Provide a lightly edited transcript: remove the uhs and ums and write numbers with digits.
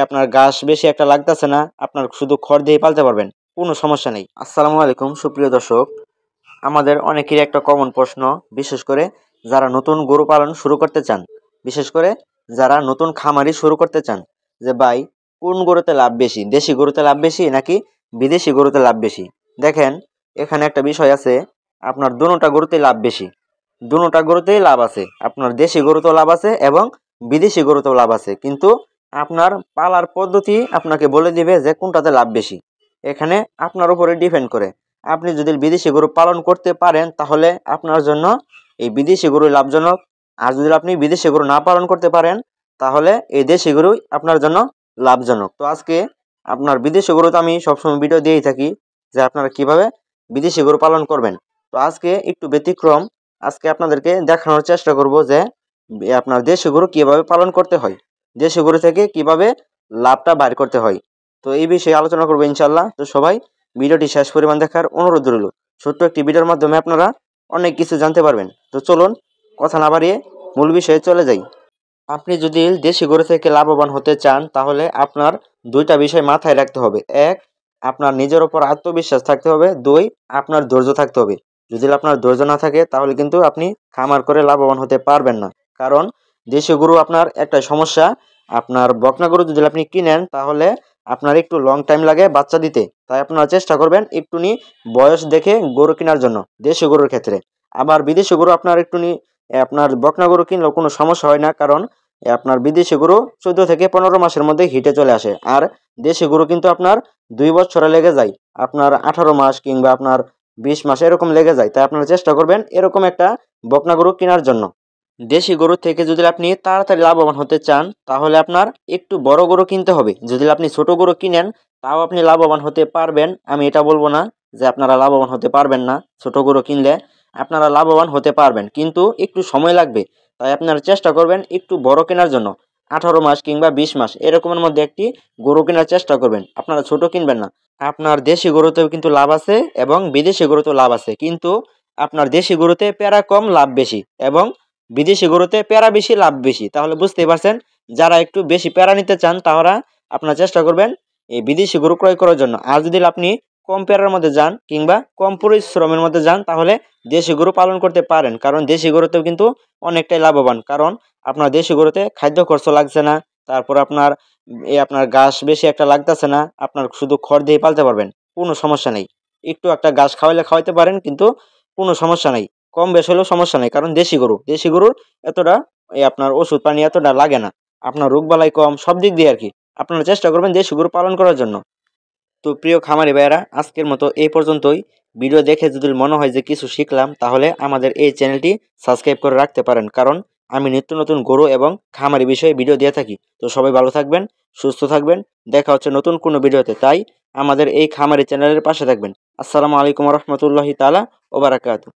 আপনার ঘাস বেশি একটা লাগতেছে না, আপনার শুধু খড় দিয়ে পালতে পারবেন, কোনো সমস্যা নেই। আসসালামু আলাইকুম সুপ্রিয় দর্শক, আমাদের অনেকেরই একটা কমন প্রশ্ন, বিশেষ করে যারা নতুন গরু পালন শুরু করতে চান, বিশেষ করে যারা নতুন খামারি শুরু করতে চান, যে ভাই কোন গরুতে লাভ বেশি, দেশি গরুতে লাভ বেশি নাকি বিদেশি গরুতে লাভ বেশি। দেখেন, এখানে একটা বিষয় আছে, আপনার দুটোটা গরুতে লাভ বেশি, দুটোটা গরুতেই লাভ আছে, আপনার দেশি গরুতেও লাভ আছে এবং বিদেশি গরুতেও লাভ আছে, কিন্তু আপনার পালার পদ্ধতি আপনাকে বলে দিবে যে কোনটাতে লাভ বেশি। এখানে আপনার উপরে ডিপেন্ড করে। আপনি যদি বিদেশি গরু পালন করতে পারেন তাহলে আপনার জন্য এই বিদেশি গরু লাভজনক, আর যদি আপনি বিদেশি গরু না পালন করতে পারেন তাহলে এই দেশি গরুই আপনার জন্য লাভজনক। তো আজকে আপনার বিদেশি গরু তো আমি সবসময় ভিডিও দিয়েই থাকি যে আপনারা কিভাবে বিদেশি গরু পালন করবেন। তো আজকে একটু ব্যতিক্রম, আজকে আপনাদেরকে দেখানোর চেষ্টা করব যে আপনার দেশি গরু কিভাবে পালন করতে হয়, দেশি গরু থেকে কিভাবে লাভটা বাইর করতে হয়। তো এই বিষয়ে আলোচনা করবো ইনশাল্লাহ। তো সবাই ভিডিওটি শেষ পরিমাণ দেখার অনুরোধ রইল। ছোট্ট একটি ভিডিওর মাধ্যমে আপনারা অনেক কিছু জানতে পারবেন। তো চলুন কথা না বাড়িয়ে মূল বিষয়ে চলে যাই। আপনি যদি দেশি গরু থেকে লাভবান হতে চান তাহলে আপনার দুইটা বিষয় মাথায় রাখতে হবে। এক, আপনার নিজের ওপর আত্মবিশ্বাস থাকতে হবে। দুই, আপনার ধৈর্য থাকতে হবে। যদি আপনার ধৈর্য না থাকে তাহলে কিন্তু আপনি খামার করে লাভবান হতে পারবেন না। কারণ দেশি গরু আপনার একটা সমস্যা, আপনার বকনা গরু যদি আপনি কিনেন তাহলে আপনার একটু লং টাইম লাগে বাচ্চা দিতে, তাই আপনারা চেষ্টা করবেন একটুনি বয়স দেখে গরু কেনার জন্য দেশি গরুর ক্ষেত্রে। আবার বিদেশি গরু আপনার একটুনি আপনার বকনা গরু কিনলেও কোনো সমস্যা হয় না, কারণ আপনার বিদেশি গরু 14 থেকে 15 মাসের মধ্যে হিটে চলে আসে, আর দেশি গরু কিন্তু আপনার 2 বছরে লেগে যায়, আপনার 18 মাস কিংবা আপনার 20 মাস এরকম লেগে যায়। তাই আপনারা চেষ্টা করবেন এরকম একটা বকনা গরু কেনার জন্য। দেশি গরু থেকে যদি আপনি তাড়াতাড়ি লাভবান হতে চান তাহলে আপনার একটু বড় গরু কিনতে হবে। যদি আপনি ছোট গরু কিনেন তাও আপনি লাভবান হতে পারবেন, আমি এটা বলবো না যে আপনারা লাভবান হতে পারবেন না। ছোট গরু কিনলে আপনারা লাভবান হতে পারবেন, কিন্তু একটু সময় লাগবে। তাই আপনারা চেষ্টা করবেন একটু বড় কেনার জন্য, 18 মাস কিংবা 20 মাস এরকমের মধ্যে একটি গরু কেনার চেষ্টা করবেন, আপনারা ছোট কিনবেন না। আপনার দেশি গরুতেও কিন্তু লাভ আছে এবং বিদেশি গরুতেও লাভ আছে, কিন্তু আপনার দেশি গরুতে প্যারা কম লাভ বেশি এবং বিদেশি গরুতে প্যারা বেশি লাভ বেশি। তাহলে বুঝতেই পারছেন, যারা একটু বেশি প্যারা নিতে চান তারা আপনারা চেষ্টা করবেন এই বিদেশি গরু ক্রয় করার জন্য। আর যদি আপনি কম প্যারার মধ্যে যান কিংবা কম পরিশ্রমের মধ্যে যান তাহলে দেশি গরু পালন করতে পারেন, কারণ দেশি গরুতেও কিন্তু অনেকটাই লাভবান। কারণ আপনার দেশি গরুতে খাদ্য খরচ লাগছে না, তারপর আপনার আপনার ঘাস বেশি একটা লাগতেছে না, আপনার শুধু খড় দিয়ে পালতে পারবেন, কোনো সমস্যা নেই। একটু একটা ঘাস খাওয়াইতে পারেন, কিন্তু কোনো সমস্যা নেই, কম বেশ হলেও সমস্যা নেই। কারণ দেশি গরুর এতটা আপনার ওষুধ পানি এতটা লাগে না, আপনার রোগবালাই কম, সব দিক দিয়ে আর কি। আপনারা চেষ্টা করবেন দেশি গরু পালন করার জন্য। তো প্রিয় খামারি ভাইয়েরা, আজকের মতো এই পর্যন্তই। ভিডিও দেখে যদি মনে হয় যে কিছু শিখলাম তাহলে আমাদের এই চ্যানেলটি সাবস্ক্রাইব করে রাখতে পারেন, কারণ আমি নিত্য নতুন গরু এবং খামারি বিষয়ে ভিডিও দিয়ে থাকি। তো সবাই ভালো থাকবেন, সুস্থ থাকবেন, দেখা হচ্ছে নতুন কোনো ভিডিওতে। তাই আমাদের এই খামারি চ্যানেলের পাশে থাকবেন। আসসালামু আলাইকুম রহমতুল্লাহি তাআলা ওয়া বারাকাতুহু।